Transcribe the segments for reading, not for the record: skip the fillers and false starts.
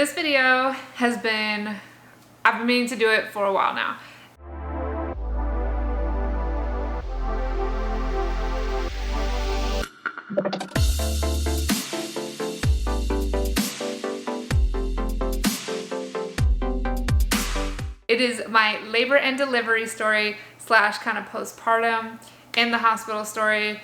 This video has been, I've been meaning to do it for a while now. It is my labor and delivery story slash kind of postpartum in the hospital story.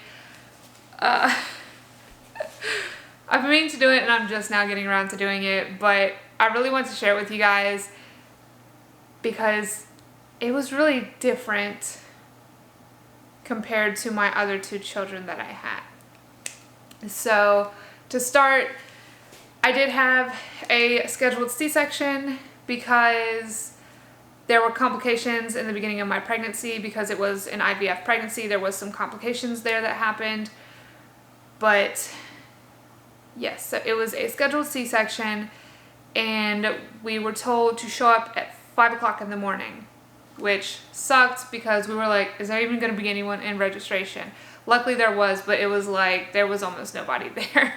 I've been meaning to do it and I'm just now getting around to doing it, but I really want to share it with you guys because it was really different compared to my other two children that I had. So to start, I did have a scheduled C-section because there were complications in the beginning of my pregnancy. Because it was an IVF pregnancy, there was some complications there that happened. But yes, so it was a scheduled C-section and we were told to show up at 5 o'clock in the morning, which sucked because we were like, is there even going to be anyone in registration? Luckily there was, but it was like there was almost nobody there.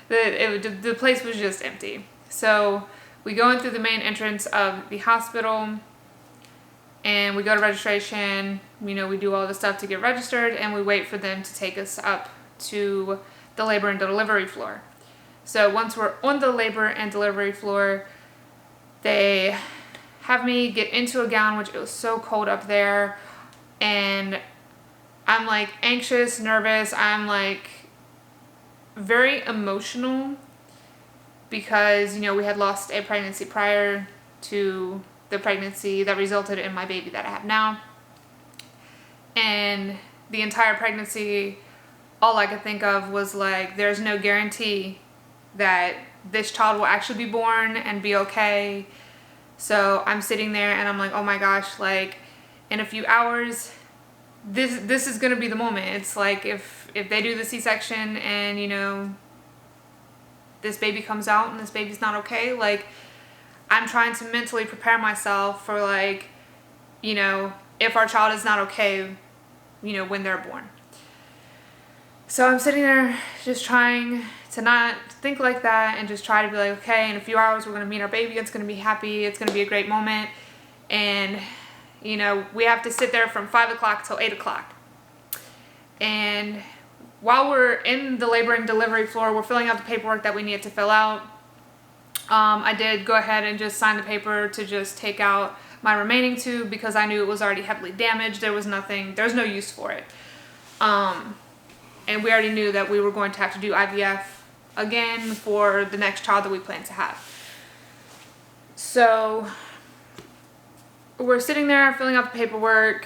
The place was just empty. So we go in through the main entrance of the hospital and we go to registration. You know, we do all the stuff to get registered and we wait for them to take us up to the labor and delivery floor. So once we're on the labor and delivery floor, they have me get into a gown, which it was so cold up there. And I'm like anxious, nervous. I'm like very emotional because, you know, we had lost a pregnancy prior to the pregnancy that resulted in my baby that I have now. And the entire pregnancy, all I could think of was like, there's no guarantee that this child will actually be born and be okay. So I'm sitting there and I'm like, oh my gosh, like in a few hours, this is gonna be the moment. It's like if they do the C-section and, you know, this baby comes out and this baby's not okay, like I'm trying to mentally prepare myself for, like, you know, if our child is not okay, you know, when they're born. So I'm sitting there just trying to not think like that and just try to be like, okay, in a few hours we're going to meet our baby. It's going to be happy. It's going to be a great moment. And, you know, we have to sit there from 5 o'clock till 8 o'clock. And while we're in the labor and delivery floor, we're filling out the paperwork that we needed to fill out. I did go ahead and just sign the paper to just take out my remaining tube because I knew it was already heavily damaged. There was no use for it. And we already knew that we were going to have to do IVF again for the next child that we plan to have. So we're sitting there filling out the paperwork.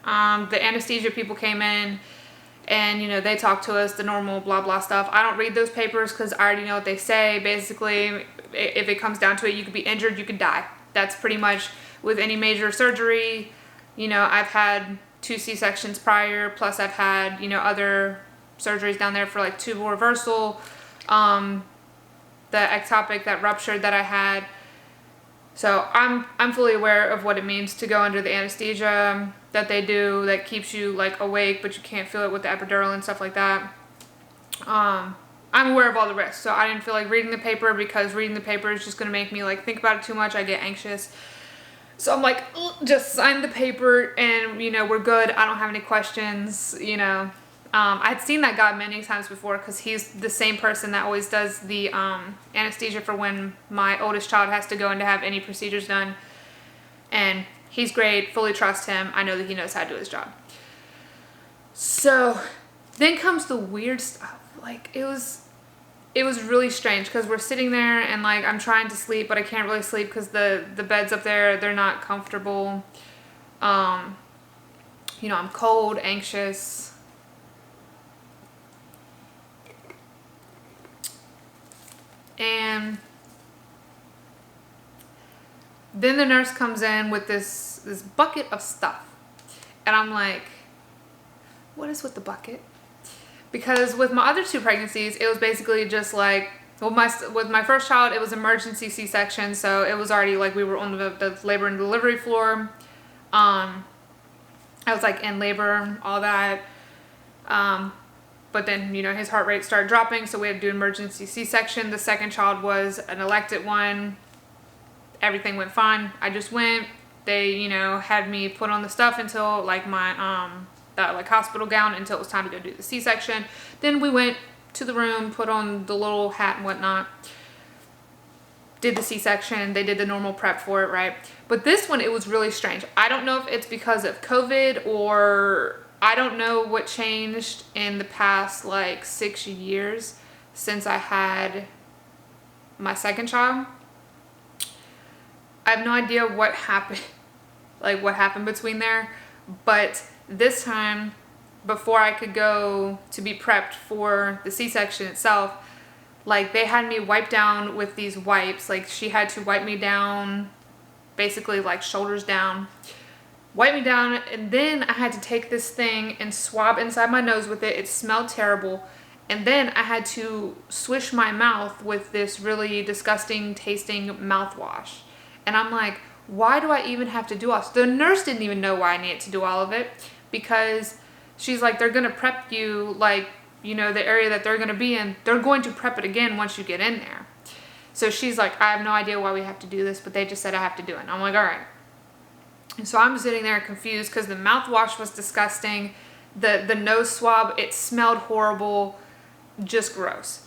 The anesthesia people came in and, you know, they talked to us, the normal blah, blah stuff. I don't read those papers because I already know what they say. Basically, if it comes down to it, you could be injured, you could die. That's pretty much with any major surgery. You know, I've had 2 C-sections prior, plus I've had, you know, other surgeries down there for like tubal reversal, the ectopic that ruptured that I had. So I'm fully aware of what it means to go under the anesthesia that they do that keeps you like awake, but you can't feel it with the epidural and stuff like that. I'm aware of all the risks, so I didn't feel like reading the paper because reading the paper is just going to make me like think about it too much. I get anxious. So I'm like, just sign the paper and, you know, we're good. I don't have any questions, you know. I'd seen that guy many times before because he's the same person that always does the anesthesia for when my oldest child has to go in to have any procedures done. And he's great, fully trust him. I know that he knows how to do his job. So then comes the weird stuff. Like it was really strange because we're sitting there and like I'm trying to sleep, but I can't really sleep because the beds up there, they're not comfortable. You know, I'm cold, anxious. And then the nurse comes in with this bucket of stuff. And I'm like, what is with the bucket? Because with my other 2 pregnancies, it was basically just like, well, with my first child, it was emergency C-section. So it was already like we were on the labor and delivery floor. I was like in labor, all that. but then, you know, his heart rate started dropping, so we had to do emergency C-section. The second child was an elected one. Everything went fine. I just went. They, you know, had me put on the stuff until like my that like hospital gown until it was time to go do the C-section. Then we went to the room, put on the little hat and whatnot, did the C-section. They did the normal prep for it, right? But this one, it was really strange. I don't know if it's because of COVID, or I don't know what changed in the past like 6 years since I had my second child. I have no idea what happened, like what happened between there, but this time, before I could go to be prepped for the C-section itself, like they had me wipe down with these wipes. Like she had to wipe me down, basically like shoulders down, wipe me down, and then I had to take this thing and swab inside my nose with it. It smelled terrible. And then I had to swish my mouth with this really disgusting tasting mouthwash. And I'm like, why do I even have to do all this? The nurse didn't even know why I needed to do all of it, because she's like, they're going to prep you, like, you know, the area that they're going to be in, they're going to prep it again once you get in there. So she's like, I have no idea why we have to do this, but they just said I have to do it. And I'm like, all right. And so I'm sitting there confused because the mouthwash was disgusting. The nose swab, it smelled horrible, just gross.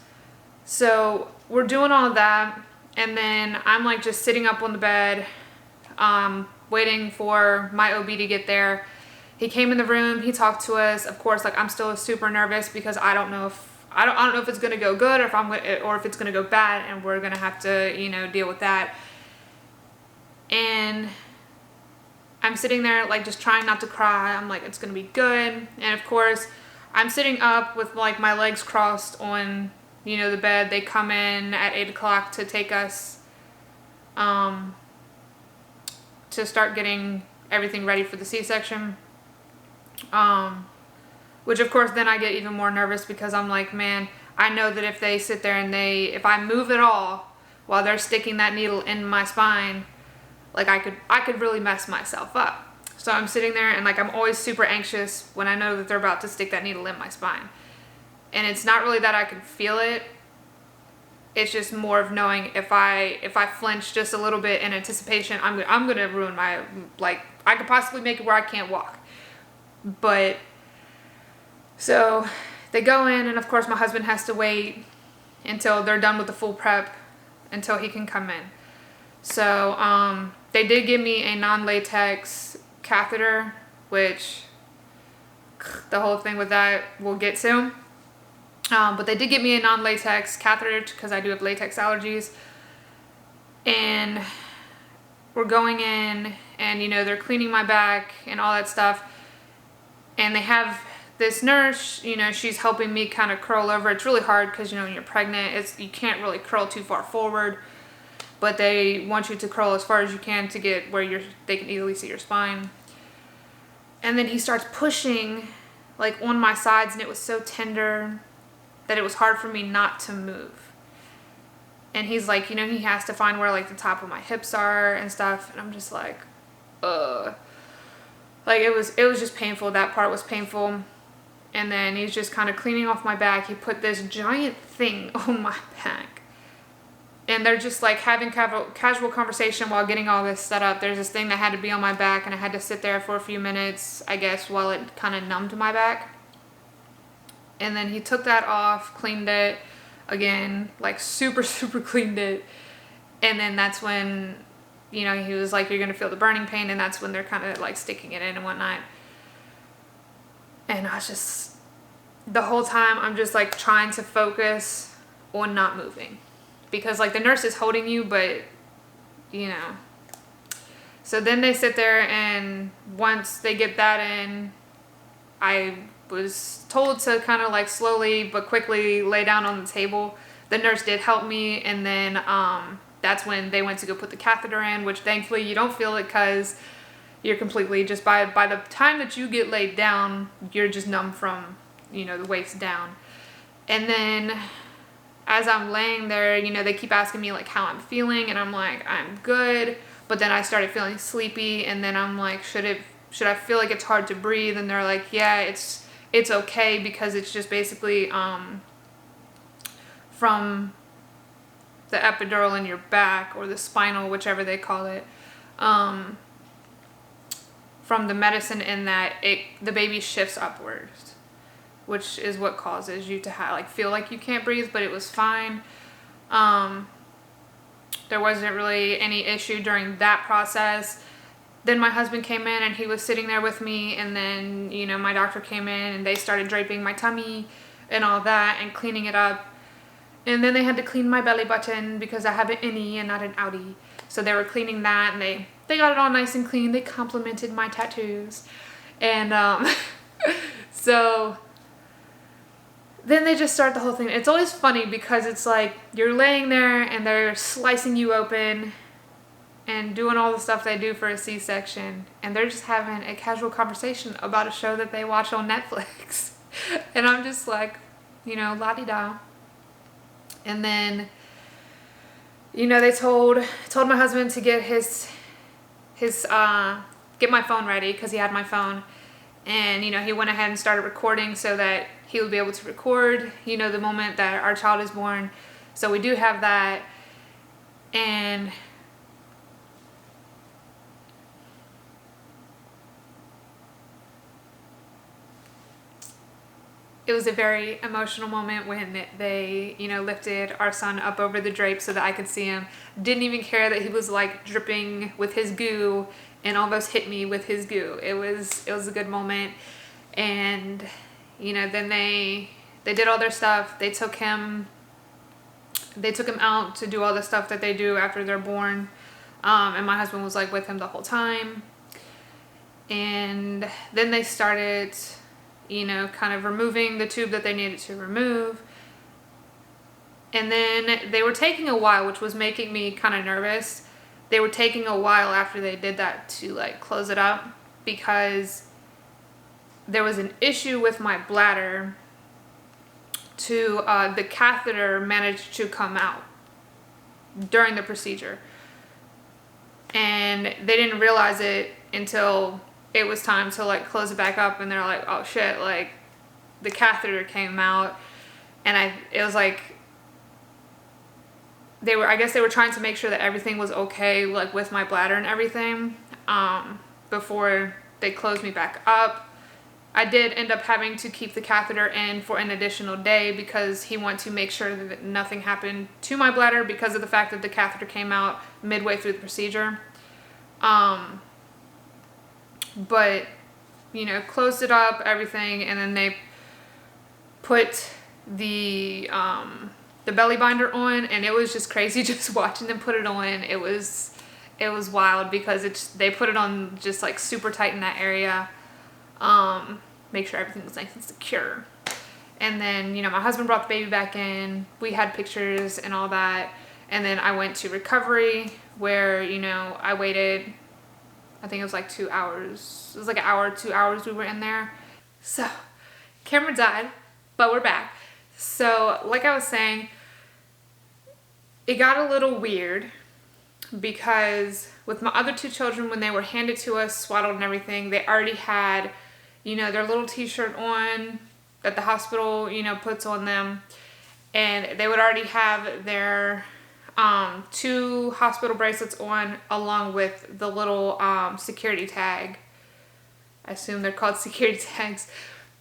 So we're doing all of that. And then I'm like just sitting up on the bed, waiting for my OB to get there. He came in the room, he talked to us. Of course, like I'm still super nervous because I don't know if it's gonna go good, or if it's gonna go bad, and we're gonna have to, you know, deal with that. And I'm sitting there like just trying not to cry. I'm like, it's gonna be good. And of course, I'm sitting up with like my legs crossed on, you know, the bed. They come in at 8 o'clock to take us to start getting everything ready for the C-section. Which of course then I get even more nervous because I'm like, man, I know that if they sit there and if I move at all while they're sticking that needle in my spine, like I could really mess myself up. So I'm sitting there and like I'm always super anxious when I know that they're about to stick that needle in my spine. And it's not really that I can feel it. It's just more of knowing if I flinch just a little bit in anticipation, I'm gonna ruin my, like, I could possibly make it where I can't walk. But so they go in, and of course my husband has to wait until they're done with the full prep until he can come in. So they did give me a non-latex catheter, which the whole thing with that we'll get to. But they did get me a non-latex catheter because I do have latex allergies. And we're going in, and you know, they're cleaning my back and all that stuff. And they have this nurse, you know, she's helping me kind of curl over. It's really hard because, you know, when you're pregnant, you can't really curl too far forward. But they want you to curl as far as you can to get where they can easily see your spine. And then he starts pushing like on my sides, and it was so tender that it was hard for me not to move. And he's like, you know, he has to find where like the top of my hips are and stuff. And I'm just like, ugh. Like it was just painful. That part was painful. And then he's just kind of cleaning off my back. He put this giant thing on my back. And they're just like having casual conversation while getting all this set up. There's this thing that had to be on my back, and I had to sit there for a few minutes, I guess, while it kind of numbed my back. And then he took that off, cleaned it again, like super, super cleaned it. And then that's when, you know, he was like, you're going to feel the burning pain. And that's when they're kind of like sticking it in and whatnot. And I was just, the whole time, I'm just like trying to focus on not moving. Because like the nurse is holding you, but, you know. So then they sit there, and once they get that in, I was told to kind of like slowly but quickly lay down on the table. The nurse did help me, and then that's when they went to go put the catheter in, which thankfully you don't feel it because you're completely just by the time that you get laid down, you're just numb from, you know, the waist down. And then as I'm laying there, you know, they keep asking me like how I'm feeling, and I'm like, I'm good. But then I started feeling sleepy, and then I'm like, should I feel like it's hard to breathe? And they're like, yeah, it's it's okay because it's just basically from the epidural in your back, or the spinal, whichever they call it, from the medicine, in that the baby shifts upwards, which is what causes you to feel like you can't breathe. But it was fine. There wasn't really any issue during that process. Then my husband came in and he was sitting there with me, and then, you know, my doctor came in and they started draping my tummy and all that and cleaning it up. And then they had to clean my belly button because I have an innie and not an outie. So they were cleaning that, and they got it all nice and clean. They complimented my tattoos. And so then they just start the whole thing. It's always funny because it's like you're laying there and they're slicing you open and doing all the stuff they do for a C-section, and they're just having a casual conversation about a show that they watch on Netflix. And I'm just like, you know, la-di-da. And then, you know, they told my husband to get get my phone ready, because he had my phone. And, you know, he went ahead and started recording so that he would be able to record, you know, the moment that our child is born. So we do have that. And it was a very emotional moment when they, you know, lifted our son up over the drape so that I could see him. Didn't even care that he was like dripping with his goo and almost hit me with his goo. It was a good moment. And, you know, then they did all their stuff. They took him out to do all the stuff that they do after they're born. And my husband was like with him the whole time. And then they started, you know, kind of removing the tube that they needed to remove. And then they were taking a while, which was making me kind of nervous. They were taking a while after they did that to like close it up, because there was an issue with my bladder. The catheter managed to come out during the procedure, and they didn't realize it until it was time to like close it back up. And they're like, oh shit, like the catheter came out. And it was like I guess they were trying to make sure that everything was okay, like with my bladder and everything, before they closed me back up. I did end up having to keep the catheter in for an additional day, because he wanted to make sure that nothing happened to my bladder because of the fact that the catheter came out midway through the procedure. But, you know, closed it up, everything, and then they put the belly binder on, and it was just crazy just watching them put it on. It was wild, because they put it on just like super tight in that area. Make sure everything was nice and secure. And then, you know, my husband brought the baby back in. We had pictures and all that. And then I went to recovery, where, you know, I waited, I think it was like 2 hours. It was like an hour, 2 hours we were in there. So, camera died, but we're back. So, like I was saying, it got a little weird, because with my other two children, when they were handed to us, swaddled and everything, they already had, you know, their little t-shirt on that the hospital, you know, puts on them. And they would already have their 2 hospital bracelets on, along with the little security tag. I assume they're called security tags.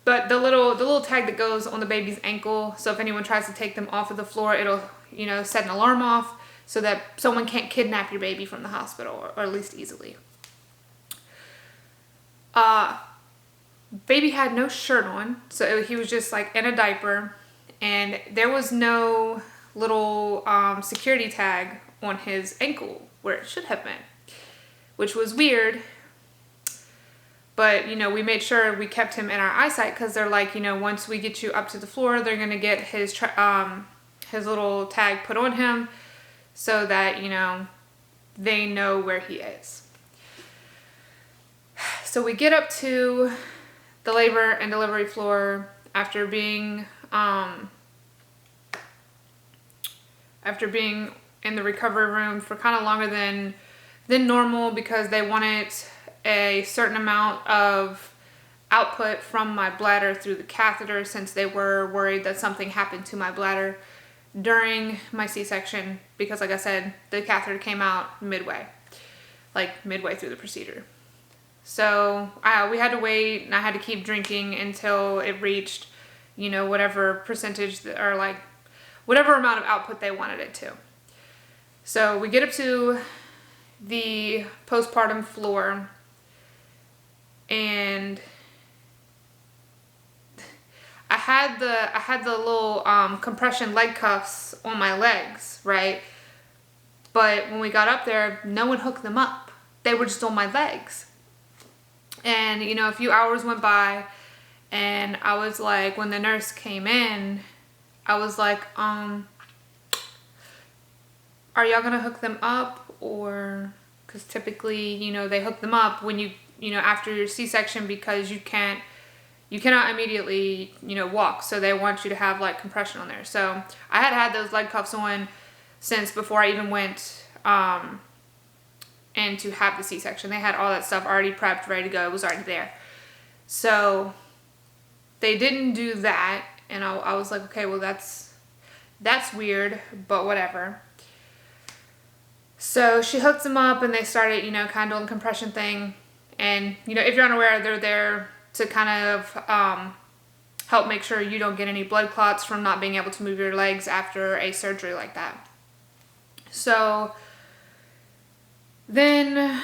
But the little tag that goes on the baby's ankle, so if anyone tries to take them off of the floor, it'll, you know, set an alarm off so that someone can't kidnap your baby from the hospital, or at least easily. Baby had no shirt on, so he was just like in a diaper, and there was no little security tag on his ankle where it should have been, which was weird. But, you know, we made sure we kept him in our eyesight, because they're like, you know, once we get you up to the floor, they're going to get his little tag put on him, so that, you know, they know where he is. So we get up to the labor and delivery floor after being in the recovery room for kind of longer than normal, because they wanted a certain amount of output from my bladder through the catheter, since they were worried that something happened to my bladder during my C-section, because like I said, the catheter came out midway through the procedure. So we had to wait, and I had to keep drinking until it reached, you know, whatever percentage or like whatever amount of output they wanted it to. So we get up to the postpartum floor, and I had the little compression leg cuffs on my legs, right? But when we got up there, no one hooked them up. They were just on my legs. And, you know, a few hours went by, and I was like, when the nurse came in, I was like, are y'all gonna hook them up? Or, because typically, you know, they hook them up when you know, after your C-section, because you cannot immediately, you know, walk. So they want you to have like compression on there. So I had those leg cuffs on since before I even went and to have the C-section. They had all that stuff already prepped, ready to go. It was already there. So they didn't do that, and I was like, okay, well that's weird, but whatever. So she hooked them up, and they started, you know, kind of doing the compression thing. And, you know, if you're unaware, they're there to kind of help make sure you don't get any blood clots from not being able to move your legs after a surgery like that. So then,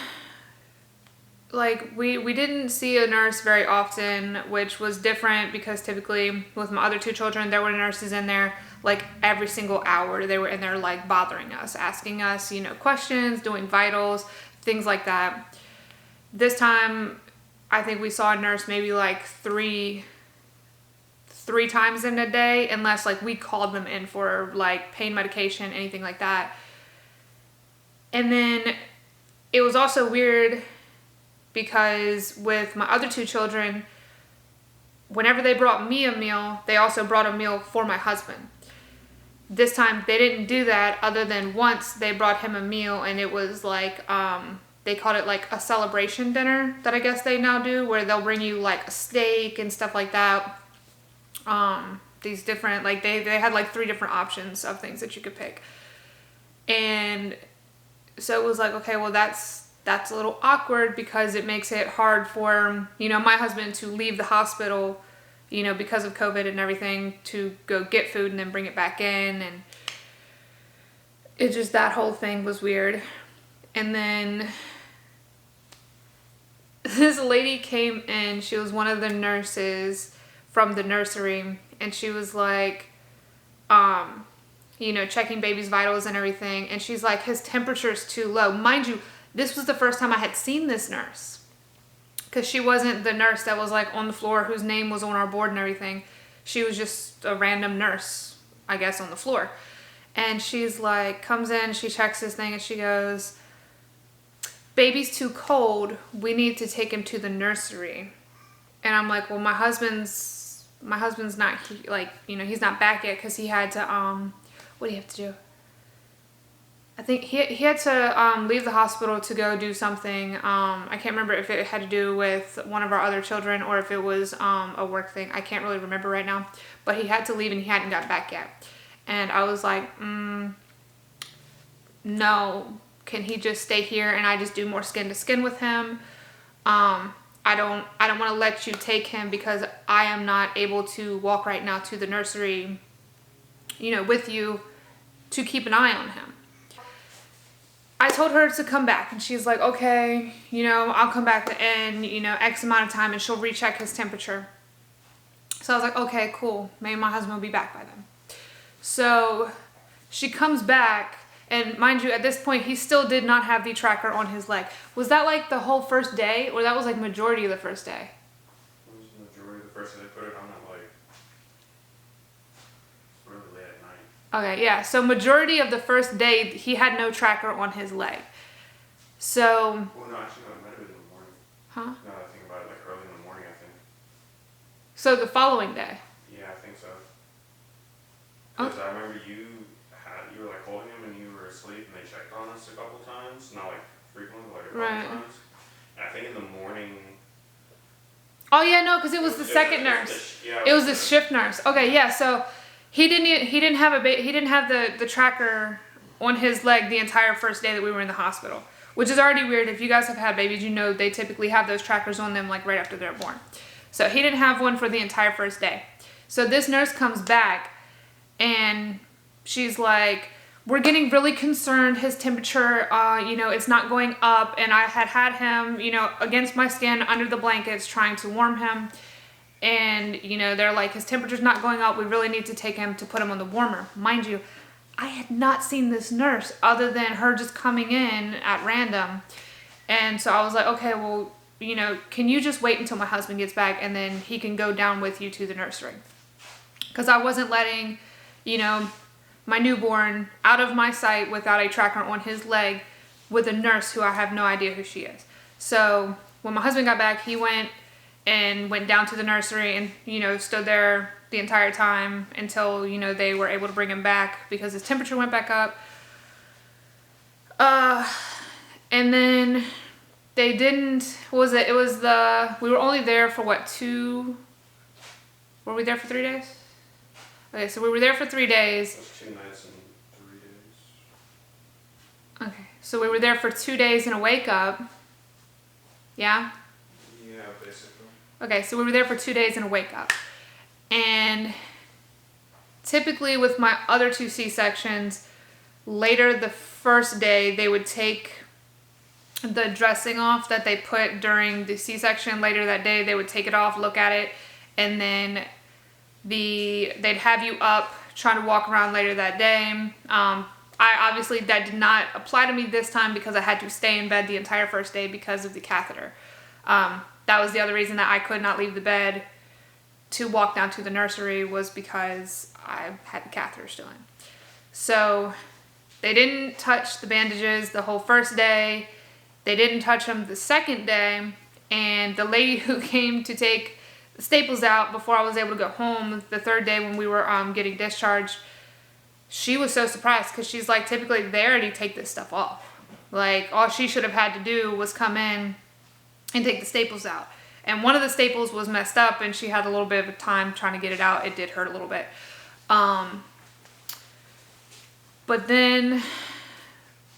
like, we didn't see a nurse very often, which was different because typically with my other two children, there were nurses in there like every single hour. They were in there like bothering us, asking us, you know, questions, doing vitals, things like that. This time, I think we saw a nurse maybe like three times in a day, unless like we called them in for like pain medication, anything like that. And then it was also weird because with my other two children, whenever they brought me a meal, they also brought a meal for my husband. This time they didn't do that, other than once they brought him a meal, and it was like, they called it like a celebration dinner that I guess they now do, where they'll bring you like a steak and stuff like that. These different, like they had like 3 different options of things that you could pick. And so it was like, okay, well that's a little awkward, because it makes it hard for, you know, my husband to leave the hospital, you know, because of COVID and everything, to go get food and then bring it back in. And it just, that whole thing was weird. And then this lady came in, she was one of the nurses from the nursery, and she was like, you know, checking baby's vitals and everything, and she's like, his temperature's too low. Mind you, this was the first time I had seen this nurse, because she wasn't the nurse that was like on the floor, whose name was on our board and everything. She was just a random nurse, I guess, on the floor. And she's like, comes in, she checks this thing, and she goes, baby's too cold, we need to take him to the nursery. And I'm like, well, my husband's not, like, you know, he's not back yet, because he had to, what do you have to do? I think he had to leave the hospital to go do something. I can't remember if it had to do with one of our other children or if it was a work thing. I can't really remember right now. But he had to leave, and he hadn't got back yet. And I was like, no, can he just stay here and I just do more skin to skin with him? I don't want to let you take him, because I am not able to walk right now to the nursery, you know, with you, to keep an eye on him. I told her to come back, and she's like, okay, you know, I'll come back in, you know, X amount of time, and she'll recheck his temperature. So I was like, okay, cool. Maybe my husband will be back by then. So she comes back, and mind you, at this point, he still did not have the tracker on his leg. Was that like the whole first day, or that was like majority of the first day? It was the majority of the first day. They put it on at like really late at night. Okay, yeah. So majority of the first day, he had no tracker on his leg. So. Well, no, actually, no, it might have been in the morning. Huh? Now that I think about it, like early in the morning, I think. So the following day. Yeah, I think so. Because I remember you were like holding him and you were asleep, and they checked on us a couple times. Not like frequently, but like a couple times. And I think in the morning. Oh yeah, no, because it was the second nurse. It was the shift nurse. Okay, yeah. So he didn't have the tracker on his leg the entire first day that we were in the hospital, which is already weird. If you guys have had babies, you know they typically have those trackers on them like right after they're born. So he didn't have one for the entire first day. So this nurse comes back and she's like, we're getting really concerned. His temperature, it's not going up. And I had him, against my skin under the blankets trying to warm him. And, they're like, his temperature's not going up. We really need to take him to put him on the warmer. Mind you, I had not seen this nurse other than her just coming in at random. And so I was like, okay, well, can you just wait until my husband gets back and then he can go down with you to the nursery? Because I wasn't letting, my newborn out of my sight without a tracker on his leg with a nurse who I have no idea who she is. So when my husband got back, he went down to the nursery and, stood there the entire time until, they were able to bring him back because his temperature went back up. And then they didn't, we were only there for were we there for 3 days? Okay, so we were there for 3 days. It was 2 nights and 3 days. Okay, so we were there for 2 days and a wake up. Yeah? Yeah, basically. Okay, so we were there for 2 days and a wake up. And typically with my other 2 C-sections, later the first day they would take the dressing off that they put during the C-section. Later that day they would take it off, look at it, and then they'd have you up trying to walk around later that day. That did not apply to me this time because I had to stay in bed the entire first day because of the catheter. That was the other reason that I could not leave the bed to walk down to the nursery, was because I had the catheter still in. So they didn't touch the bandages the whole first day. They didn't touch them the second day. And the lady who came to take the staples out before I was able to go home the third day when we were getting discharged, she was so surprised because she's like, typically they already take this stuff off. Like, all she should have had to do was come in and take the staples out. And one of the staples was messed up and she had a little bit of a time trying to get it out. It did hurt a little bit. But then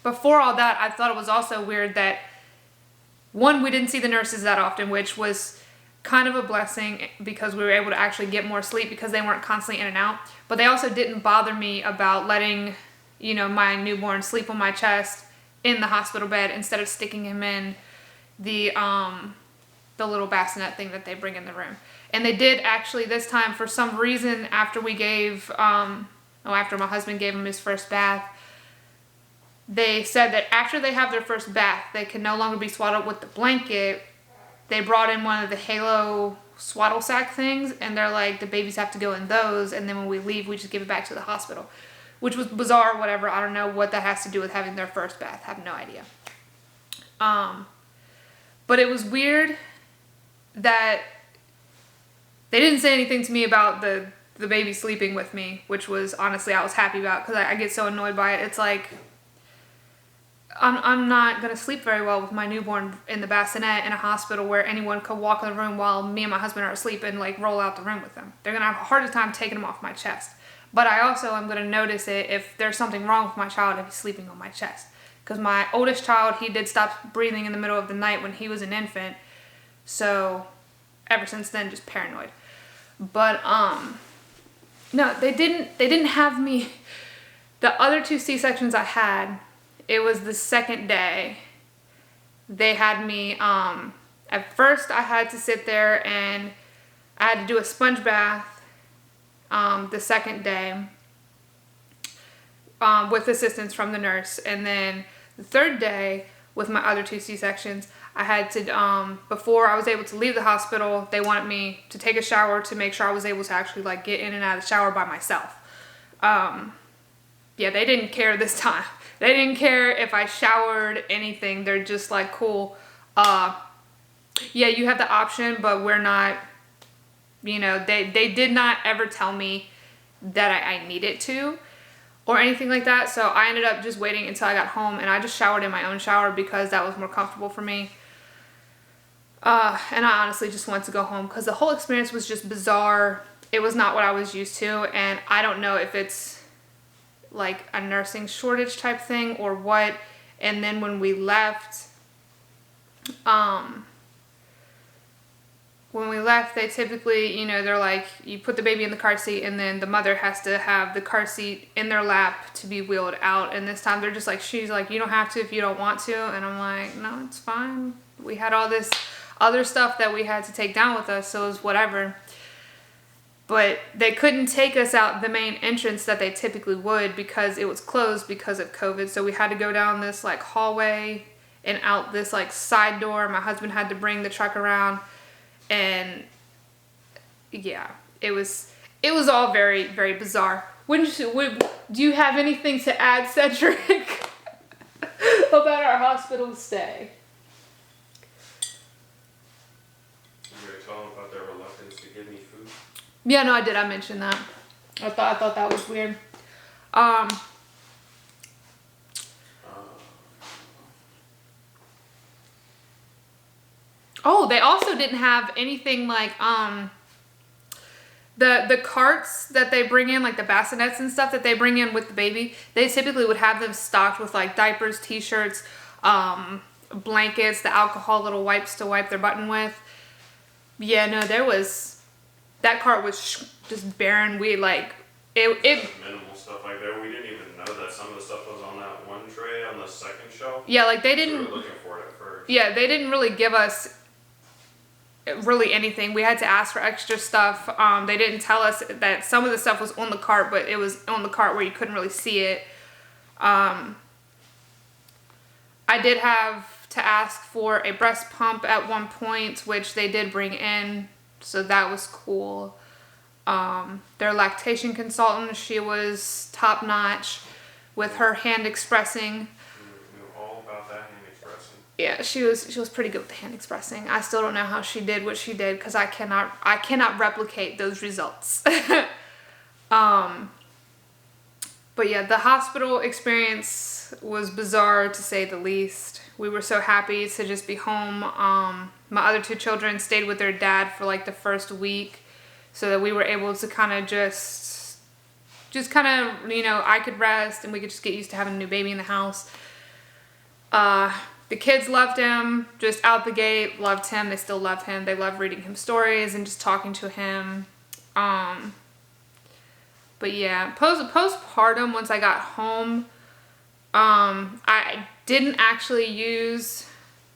before all that, I thought it was also weird that, one, we didn't see the nurses that often, which was kind of a blessing because we were able to actually get more sleep because they weren't constantly in and out. But they also didn't bother me about letting, my newborn sleep on my chest in the hospital bed instead of sticking him in the little bassinet thing that they bring in the room. And they did actually this time, for some reason, after my husband gave him his first bath, they said that after they have their first bath, they can no longer be swaddled with the blanket. They brought in one of the Halo swaddle sack things, and they're like, the babies have to go in those, and then when we leave, we just give it back to the hospital. Which was bizarre, whatever. I don't know what that has to do with having their first bath. I have no idea. But it was weird that they didn't say anything to me about the baby sleeping with me, which was, honestly, I was happy about because I get so annoyed by it. It's like, I'm not going to sleep very well with my newborn in the bassinet in a hospital where anyone could walk in the room while me and my husband are asleep and like roll out the room with them. They're going to have a harder time taking them off my chest. But I also am going to notice it if there's something wrong with my child if he's sleeping on my chest. Because my oldest child, he did stop breathing in the middle of the night when he was an infant. So ever since then, just paranoid. But no, they didn't have me. The other 2 C-sections I had, it was the second day. They had me, at first I had to sit there and I had to do a sponge bath the second day with assistance from the nurse. And then the third day with my other 2 C-sections, I had to, before I was able to leave the hospital, they wanted me to take a shower to make sure I was able to actually like get in and out of the shower by myself. Yeah, they didn't care this time. They didn't care if I showered, anything. They're just like, cool. Yeah, you have the option, but we're not, they did not ever tell me that I needed to or anything like that. So I ended up just waiting until I got home and I just showered in my own shower because that was more comfortable for me. And I honestly just wanted to go home because the whole experience was just bizarre. It was not what I was used to, and I don't know if it's like a nursing shortage type thing or what. And then when we left, they typically, you know, they're like, you put the baby in the car seat and then the mother has to have the car seat in their lap to be wheeled out. And this time they're just like, she's like, you don't have to if you don't want to. And I'm like, no, it's fine. We had all this other stuff that we had to take down with us, so it was whatever. But they couldn't take us out the main entrance that they typically would because it was closed because of COVID. So we had to go down this like hallway and out this like side door. My husband had to bring the truck around, and yeah, it was all very, very bizarre. Do you have anything to add, Cedric, about our hospital stay? About their reluctance to give me food. Yeah, no, I did. I mentioned that. I thought that was weird. Oh, they also didn't have anything like the carts that they bring in, like the bassinets and stuff that they bring in with the baby. They typically would have them stocked with like diapers, t-shirts, blankets, the alcohol little wipes to wipe their button with. Yeah, no, that cart was just barren. We like it minimal stuff like that. We didn't even know that some of the stuff was on that one tray on the second shelf. Yeah, like they didn't. We were looking for it at first. Yeah, they didn't really give us really anything. We had to ask for extra stuff. They didn't tell us that some of the stuff was on the cart, but it was on the cart where you couldn't really see it. I did have to ask for a breast pump at one point, which they did bring in, so that was cool. Their lactation consultant, she was top notch with her hand expressing. We knew all about that hand expressing. Yeah, she was pretty good with the hand expressing. I still don't know how she did what she did because I cannot replicate those results. But yeah, the hospital experience was bizarre to say the least. We were so happy to just be home. My other two children stayed with their dad for like the first week so that we were able to kind of just kind of, you know, I could rest and we could just get used to having a new baby in the house. The kids loved him, just out the gate, loved him. They still love him. They love reading him stories and just talking to him. But yeah, postpartum, once I got home, I didn't actually use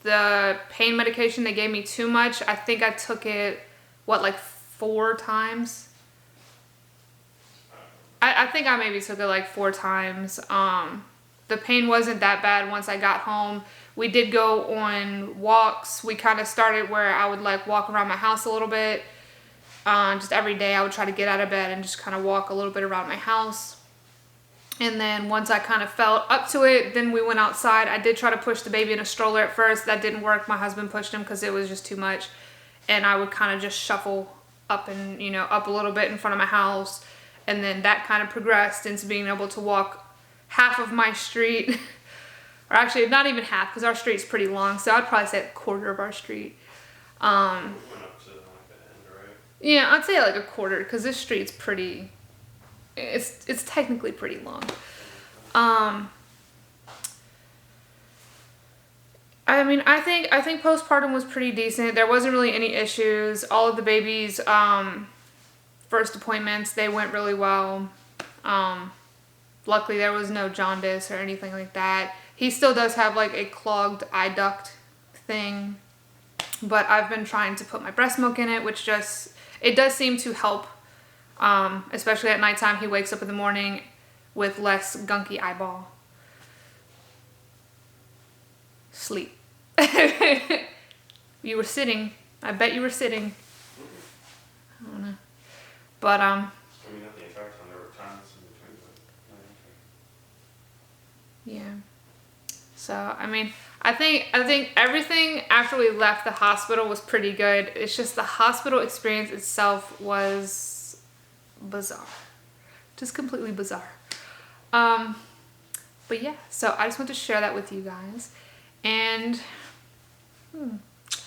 the pain medication. They gave me too much. I think I took it, like 4 times? I think I maybe took it like 4 times. The pain wasn't that bad once I got home. We did go on walks. We kind of started where I would like walk around my house a little bit. Just every day I would try to get out of bed and just kind of walk a little bit around my house. And then once I kind of felt up to it, then we went outside. I did try to push the baby in a stroller at first. That didn't work. My husband pushed him because it was just too much. And I would kind of just shuffle up and, you know, up a little bit in front of my house. And then that kind of progressed into being able to walk half of my street. Or actually, not even half, because our street's pretty long. So I'd probably say a quarter of our street. We went up to like the end, right? Yeah, I'd say like a quarter, because this street's pretty... It's technically pretty long. I mean, I think postpartum was pretty decent. There wasn't really any issues. All of the baby's first appointments, they went really well. Luckily, there was no jaundice or anything like that. He still does have like a clogged eye duct thing, but I've been trying to put my breast milk in it, which it does seem to help. Especially at nighttime, he wakes up in the morning with less gunky eyeball. Sleep. You were sitting. I bet you were sitting. I don't know. But, I mean, not the entire time. There were times in between, but yeah. So, I mean, I think everything after we left the hospital was pretty good. It's just the hospital experience itself was bizarre. Just completely bizarre. But yeah, so I just want to share that with you guys. And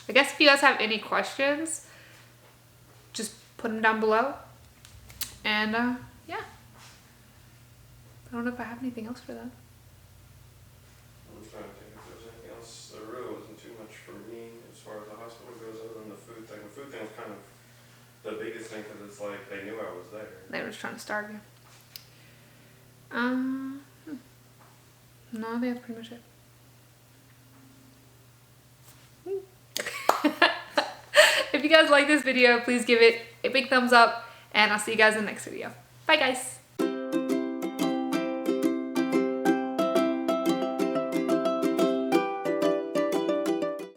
I guess if you guys have any questions, just put them down below. And yeah. I don't know if I have anything else for that. I'm trying to think if there's anything else. There really wasn't too much for me as far as the hospital goes other than the food thing. The food thing was kind of the biggest thing because it's like they knew I was there. They were just trying to starve you. No, I think that's pretty much it. If you guys like this video, please give it a big thumbs up, and I'll see you guys in the next video. Bye guys!